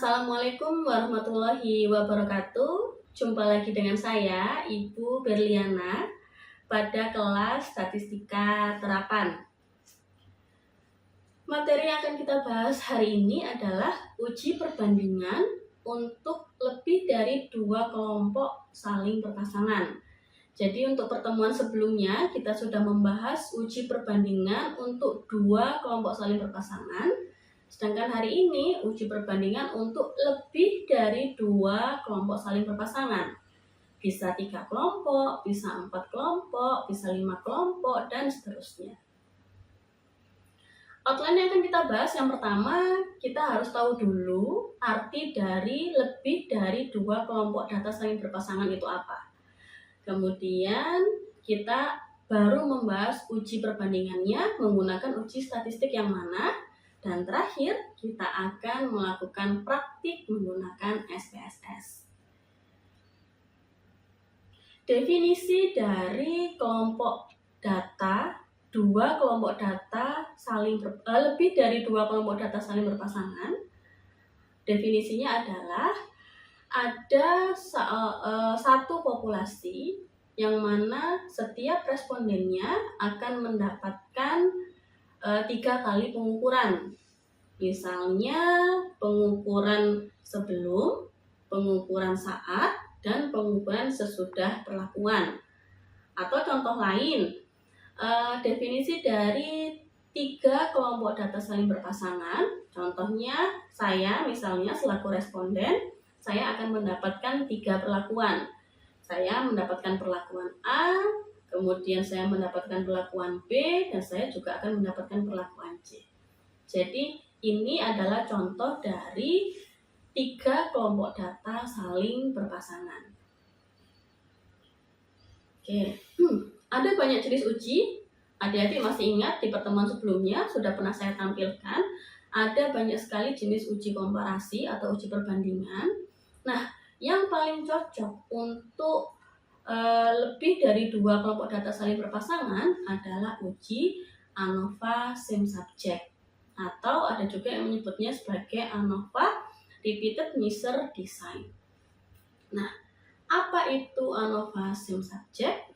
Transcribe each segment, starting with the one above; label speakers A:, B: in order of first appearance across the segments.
A: Assalamualaikum warahmatullahi wabarakatuh. Jumpa lagi dengan saya, Ibu Berliana, pada kelas Statistika Terapan. Materi yang akan kita bahas hari ini adalah uji perbandingan untuk lebih dari dua kelompok saling berpasangan. Jadi untuk pertemuan sebelumnya kita sudah membahas uji perbandingan untuk dua kelompok saling berpasangan. Sedangkan hari ini uji perbandingan untuk lebih dari dua kelompok saling berpasangan. Bisa 3 kelompok, bisa 4 kelompok, bisa 5 kelompok, dan seterusnya. Outline yang akan kita bahas yang pertama, kita harus tahu dulu arti dari lebih dari dua kelompok data saling berpasangan itu apa. Kemudian kita baru membahas uji perbandingannya menggunakan uji statistik yang mana. Dan terakhir, kita akan melakukan praktik menggunakan SPSS. Definisi dari kelompok data, lebih dari dua kelompok data saling berpasangan. Definisinya adalah ada satu populasi yang mana setiap respondennya akan mendapatkan 3 kali pengukuran. Misalnya pengukuran sebelum, pengukuran saat, dan pengukuran sesudah perlakuan. Atau contoh lain, definisi dari 3 kelompok data saling berpasangan. Contohnya saya misalnya selaku responden, saya akan mendapatkan 3 perlakuan. Saya mendapatkan perlakuan A, kemudian saya mendapatkan perlakuan B, dan saya juga akan mendapatkan perlakuan C. Jadi ini adalah contoh dari 3 kelompok data saling berpasangan. Oke, ada banyak jenis uji. Adik-adik masih ingat di pertemuan sebelumnya sudah pernah saya tampilkan. Ada banyak sekali jenis uji komparasi atau uji perbandingan. Nah, yang paling cocok untuk lebih dari 2 kelompok data saling berpasangan adalah uji ANOVA same subject, atau ada juga yang menyebutnya sebagai ANOVA repeated measure design. Nah, apa itu ANOVA same subject?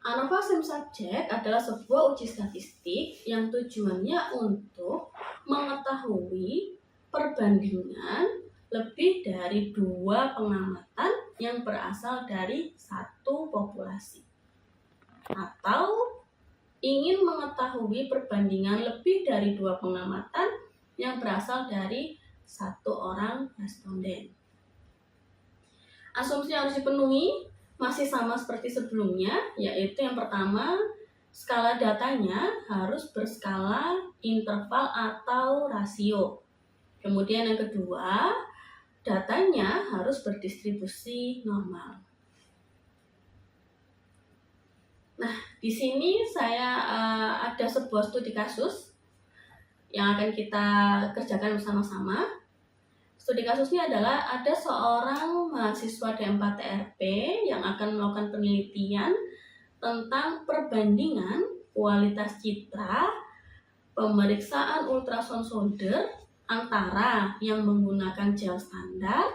A: ANOVA same subject adalah sebuah uji statistik yang tujuannya untuk mengetahui perbandingan lebih dari 2 pengamatan yang berasal dari satu populasi, atau ingin mengetahui perbandingan lebih dari 2 pengamatan yang berasal dari satu orang responden. Asumsi yang harus dipenuhi masih sama seperti sebelumnya, yaitu yang pertama, skala datanya harus berskala interval atau rasio. Kemudian yang kedua, datanya harus berdistribusi normal. Nah, di sini saya ada sebuah studi kasus yang akan kita kerjakan bersama-sama. Studi kasusnya adalah ada seorang mahasiswa D4TRP yang akan melakukan penelitian tentang perbandingan kualitas citra pemeriksaan ultrasound solder antara yang menggunakan gel standar,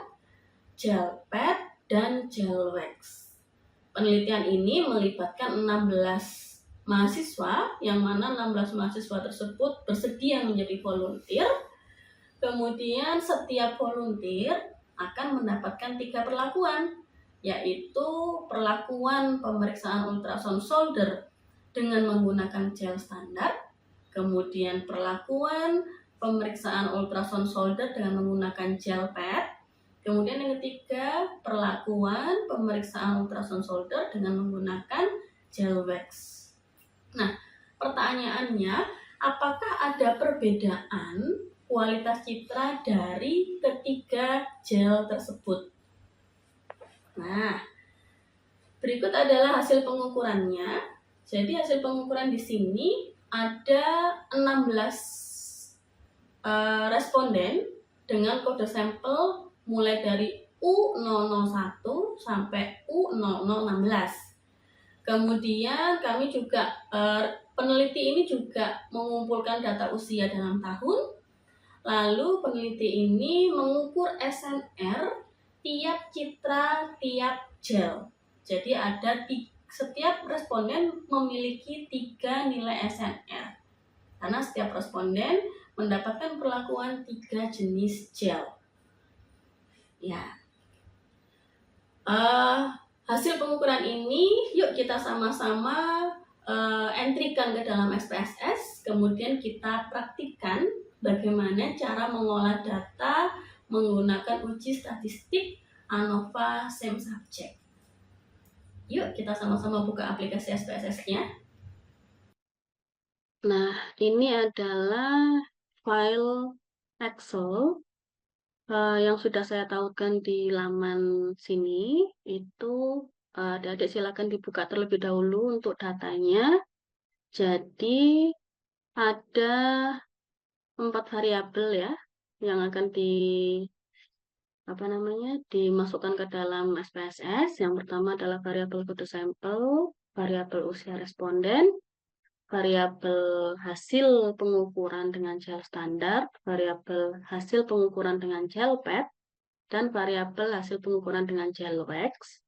A: gel pad, dan gel wax. Penelitian ini melibatkan 16 mahasiswa, yang mana 16 mahasiswa tersebut bersedia menjadi volunteer. Kemudian setiap volunteer akan mendapatkan 3 perlakuan, yaitu perlakuan pemeriksaan ultrasound solder dengan menggunakan gel standar, kemudian perlakuan pemeriksaan ultrasound solder dengan menggunakan gel pad. Kemudian yang ketiga, perlakuan pemeriksaan ultrasound solder dengan menggunakan gel wax. Nah, pertanyaannya, apakah ada perbedaan kualitas citra dari ketiga gel tersebut? Nah, berikut adalah hasil pengukurannya. Jadi hasil pengukuran di sini ada 16 responden dengan kode sampel mulai dari U001 sampai U0016. Kemudian kami juga peneliti ini juga mengumpulkan data usia dalam tahun, Lalu peneliti ini mengukur SNR tiap citra, tiap gel. Jadi setiap responden memiliki 3 nilai SNR. Karena setiap responden mendapatkan perlakuan 3 jenis gel. Ya. Hasil pengukuran ini yuk kita sama-sama entrykan ke dalam SPSS, kemudian kita praktikkan bagaimana cara mengolah data menggunakan uji statistik ANOVA Same Subject. Yuk kita sama-sama buka aplikasi SPSS-nya. Nah, ini adalah file Excel yang sudah saya tautkan di laman sini. Itu adik-adik silakan dibuka terlebih dahulu untuk datanya. Jadi ada 4 variabel ya yang akan dimasukkan ke dalam SPSS. Yang pertama adalah variabel kode sampel, variabel usia responden, variabel hasil pengukuran dengan gel standar, variabel hasil pengukuran dengan gel pad, dan variabel hasil pengukuran dengan gel wax.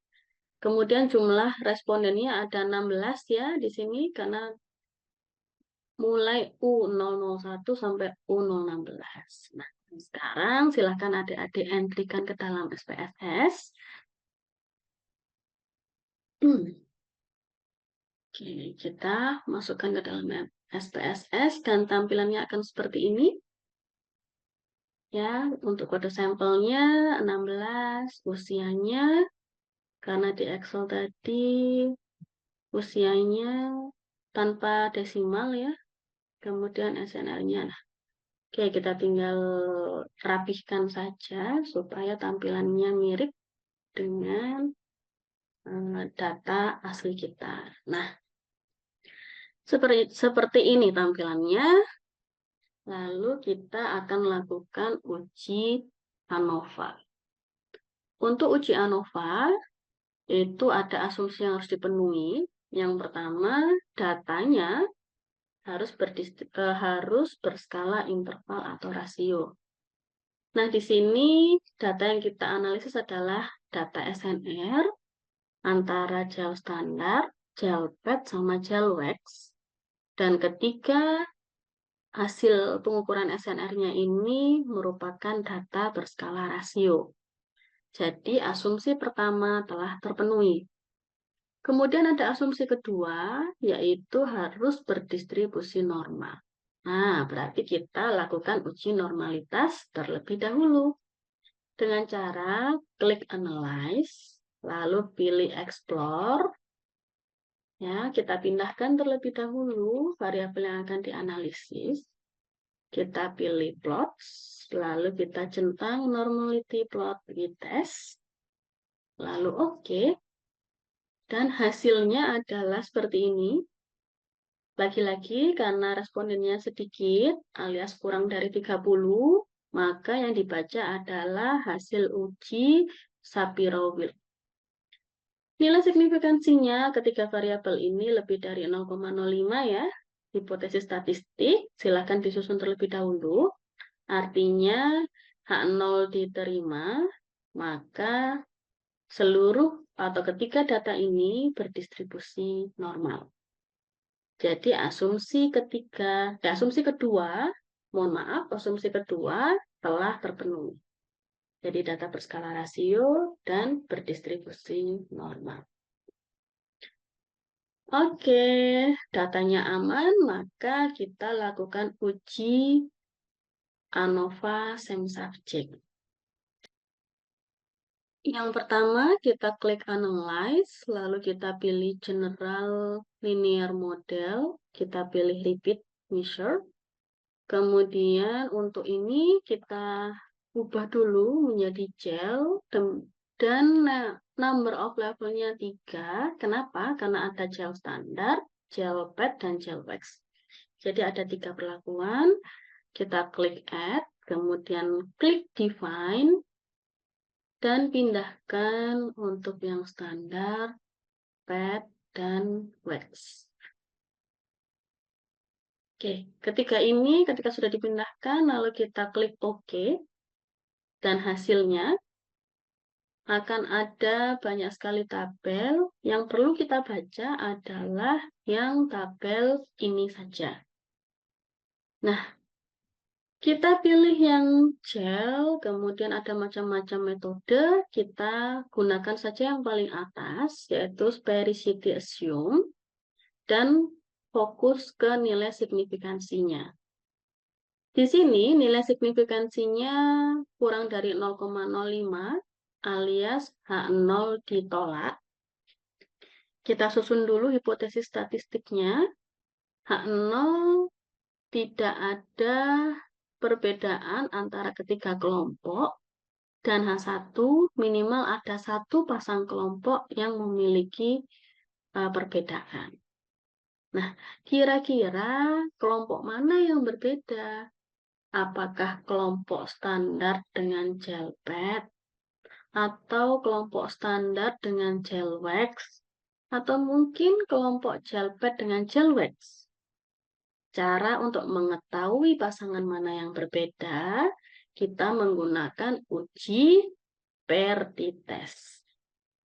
A: Kemudian jumlah respondennya ada 16 ya di sini karena mulai U001 sampai U016. Nah, sekarang silahkan adik-adik entrykan ke dalam SPSS. Oke, kita masukkan ke dalam SPSS dan tampilannya akan seperti ini. Ya, untuk kode sampelnya 16, usianya karena di Excel tadi usianya tanpa desimal ya. Kemudian SNR-nya. Nah, oke, kita tinggal rapihkan saja supaya tampilannya mirip dengan data asli kita. Nah, seperti ini tampilannya. Lalu kita akan lakukan uji ANOVA. Untuk uji ANOVA, itu ada asumsi yang harus dipenuhi. Yang pertama, datanya harus berskala interval atau rasio. Nah, di sini data yang kita analisis adalah data SNR antara gel standar, gel pad, sama gel wax. Dan ketiga, hasil pengukuran SNR-nya ini merupakan data berskala rasio. Jadi, asumsi pertama telah terpenuhi. Kemudian ada asumsi kedua, yaitu harus berdistribusi normal. Nah, berarti kita lakukan uji normalitas terlebih dahulu. Dengan cara klik Analyze, lalu pilih Explore. Ya, kita pindahkan terlebih dahulu variabel yang akan dianalisis. Kita pilih Plots, lalu kita centang Normality Plot with Test. Lalu oke. Dan hasilnya adalah seperti ini. Lagi-lagi karena respondennya sedikit alias kurang dari 30, maka yang dibaca adalah hasil uji Shapiro-Wilk. Nilai signifikansinya ketika variabel ini lebih dari 0,05 ya, hipotesis statistik, silakan disusun terlebih dahulu. Artinya H0 diterima, maka seluruh atau ketiga data ini berdistribusi normal. Jadi asumsi kedua telah terpenuhi. Jadi data berskala rasio dan berdistribusi normal. Oke, datanya aman, maka kita lakukan uji ANOVA Same Subject. Yang pertama, kita klik Analyze, lalu kita pilih General Linear Model, kita pilih Repeat Measure. Kemudian untuk ini kita ubah dulu menjadi gel, dan number of levelnya 3. Kenapa? Karena ada gel standar, gel pad, dan gel wax. Jadi ada 3 perlakuan. Kita klik Add, kemudian klik Define, dan pindahkan untuk yang standar, pad, dan wax. Oke, ketika sudah dipindahkan, lalu kita klik OK, dan hasilnya akan ada banyak sekali tabel. Yang perlu kita baca adalah yang tabel ini saja. Nah, kita pilih yang gel, kemudian ada macam-macam metode. Kita gunakan saja yang paling atas, yaitu sphericity assume, dan fokus ke nilai signifikansinya. Di sini nilai signifikansinya kurang dari 0,05 alias H0 ditolak. Kita susun dulu hipotesis statistiknya. H0 tidak ada perbedaan antara ketiga kelompok, dan H1 minimal ada satu pasang kelompok yang memiliki perbedaan. Nah, kira-kira kelompok mana yang berbeda? Apakah kelompok standar dengan gel pad, atau kelompok standar dengan gel wax, atau mungkin kelompok gel pad dengan gel wax? Cara untuk mengetahui pasangan mana yang berbeda, kita menggunakan uji Perthes.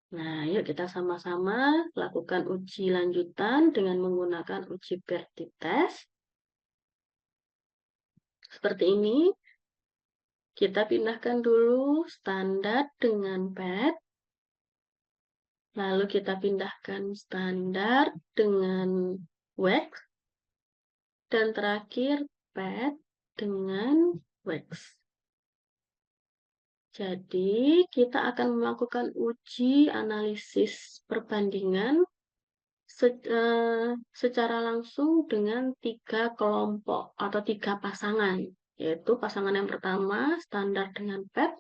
A: Nah, yuk kita sama-sama lakukan uji lanjutan dengan menggunakan uji Perthes. Seperti ini. Kita pindahkan dulu standar dengan pad. Lalu kita pindahkan standar dengan wax. Dan terakhir pad dengan wax. Jadi, kita akan melakukan uji analisis perbandingan secara langsung dengan 3 kelompok atau 3 pasangan, yaitu pasangan yang pertama standar dengan pad,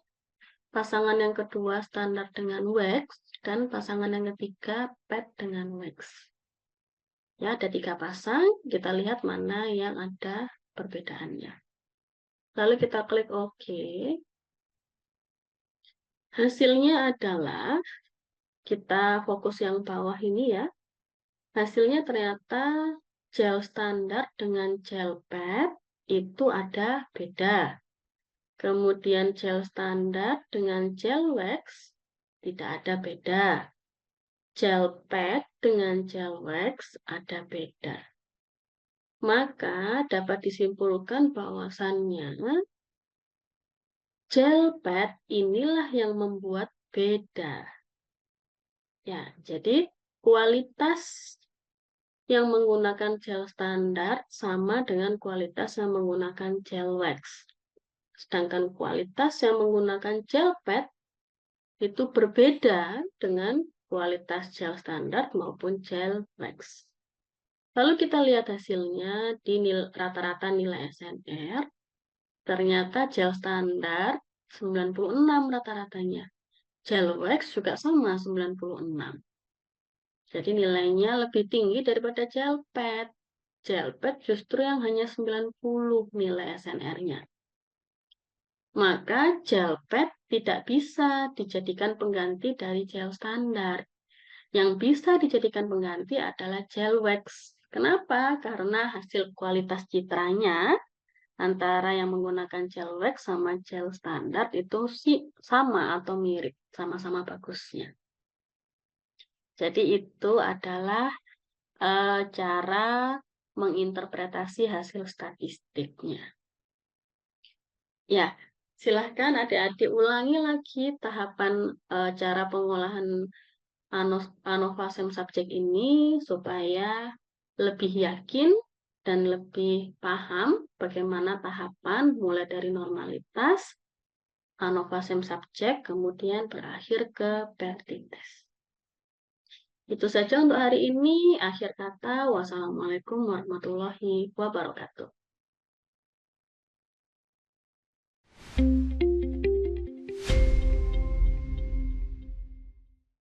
A: pasangan yang kedua standar dengan wax, dan pasangan yang ketiga pad dengan wax. Ya, ada 3 pasang, kita lihat mana yang ada perbedaannya. Lalu kita klik OK. Hasilnya adalah, kita fokus yang bawah ini ya, hasilnya ternyata gel standar dengan gel pad itu ada beda. Kemudian gel standar dengan gel wax tidak ada beda. Gel pad dengan gel wax ada beda. Maka dapat disimpulkan bahwasannya gel pad inilah yang membuat beda. Ya, jadi kualitas yang menggunakan gel standar sama dengan kualitas yang menggunakan gel wax. Sedangkan kualitas yang menggunakan gel pad itu berbeda dengan kualitas gel standar maupun gel wax. Lalu kita lihat hasilnya di rata-rata nilai SNR. Ternyata gel standar 96 rata-ratanya. Gel wax juga sama 96. Jadi nilainya lebih tinggi daripada gel pad. Gel pad justru yang hanya 90 nilai SNR-nya. Maka gel pad tidak bisa dijadikan pengganti dari gel standar. Yang bisa dijadikan pengganti adalah gel wax. Kenapa? Karena hasil kualitas citranya antara yang menggunakan gel wax sama gel standar itu sama atau mirip, sama-sama bagusnya. Jadi itu adalah cara menginterpretasi hasil statistiknya. Ya, silahkan adik-adik ulangi lagi tahapan cara pengolahan ANOVA SEM subjek ini supaya lebih yakin dan lebih paham bagaimana tahapan mulai dari normalitas, ANOVA SEM subjek, kemudian berakhir ke Perthes. Itu saja untuk hari ini. Akhir kata, wassalamualaikum warahmatullahi wabarakatuh.